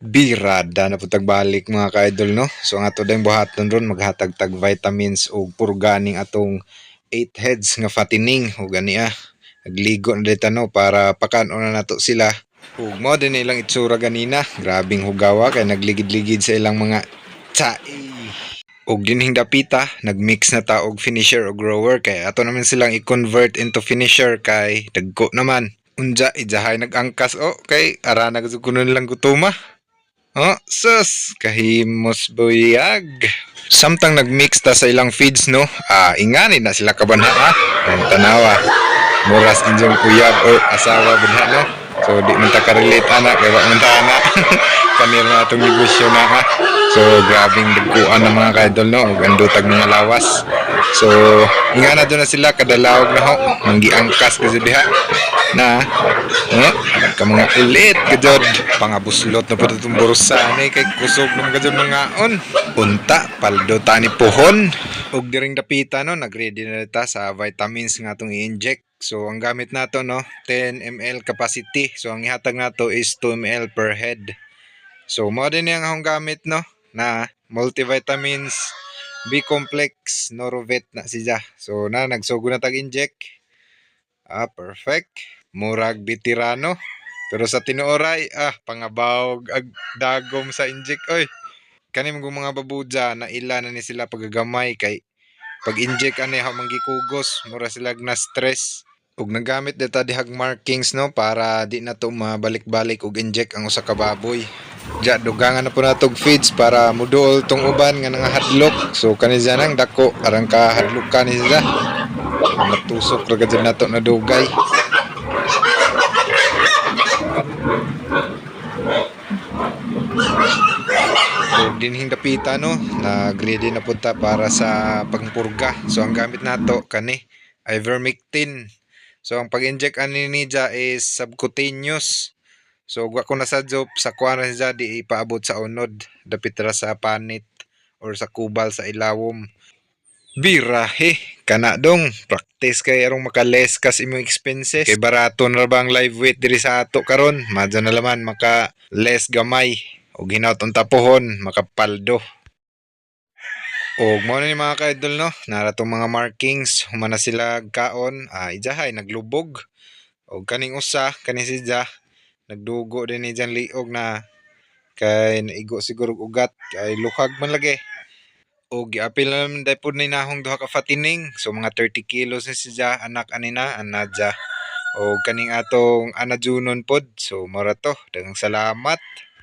Birada na putag balik mga ka-idol no. So ang ato dayong buhaton ron maghatag tag vitamins o purganing atong 8 heads nga fattening o gani nagligo na dito no para pakano na nato sila. Ug mo din ilang itsura ganina, grabing hugawa kay nagligid-ligid sa ilang mga tsai. Og dinhing dapita, nagmix na ta og finisher o grower kay ato naman silang i-convert into finisher kay dagko naman. Unja ijahay nag-angkas kay ara na kuno nilang gutuma. Sus, kahimos buyag. Samtang nagmix ta sa ilang feeds no, ingani na sila kabanha ang tanawa. Muras inyong kuyab or asawa banha no. So di man ta ka-relate ana kay wa man ta ana. Kanir na atong negosyo na. So grabing dagkuan ng mga kaidol no, ug andutag mga lawas. So ingana do na sila kadalawag na ho, manggiangkas kasi diha na ka mga ulit gajod pangabuslot na po itong burusan kay kusog ng gajod mga unta paldo tani pohon ug diring dapita no nagready na ta sa vitamins nga atong i-inject. So ang gamit nato no 10 ml capacity, so ang ihatag nato is 2 ml per head. So mo din yang akong gamit no na multivitamins B complex Norovet na siya. So nagsugo na tag inject. Perfect. Murag veterano. Pero sa tinuoray, pangabawog ag dagom sa inject oy. Kani mga babudya na ila na ni sila pagagamay kay pag inject ani ha manggikugos, mura sila na stress. Ug nagamit dita dihag markings no para di na to mabalik-balik og inject ang usa ka baboy. Ja dugangan na po natog feeds para muduol tong uban nga nangahadlok. So kani nang dako arang ka hadlok ka ni sila. Natusok ra gid nato na dugay. So dinhing dapita no, nag-ready na punta para sa pagpurga. So ang gamit nato kani ivermectin. So ang pag-inject ani niya is subcutaneous. So wa ko nasadyo sa kuan siya di ipaabot sa unod, dapit ra sa panit or sa kubal sa ilawom. Birahe kana dong practice kay arong makales kas imong expenses kay barato na bang live weight diri sa ato karon madyo na laman maka less gamay og hinaut ang tapohon makapaldo. Og mo na ni mga ka-idol no, nara tong mga markings humana sila kaon, ijahay naglubog. Og kaning usa kani siya nagdugo din ni dyan liog na kay naigo siguro ugat kay luhag man lagi. O giapil naman dahil po ninahong duha ka fattening. So mga 30 kilos na siya anak anina anadja. O kaning atong anajunon pod. So mora to. Daghang salamat.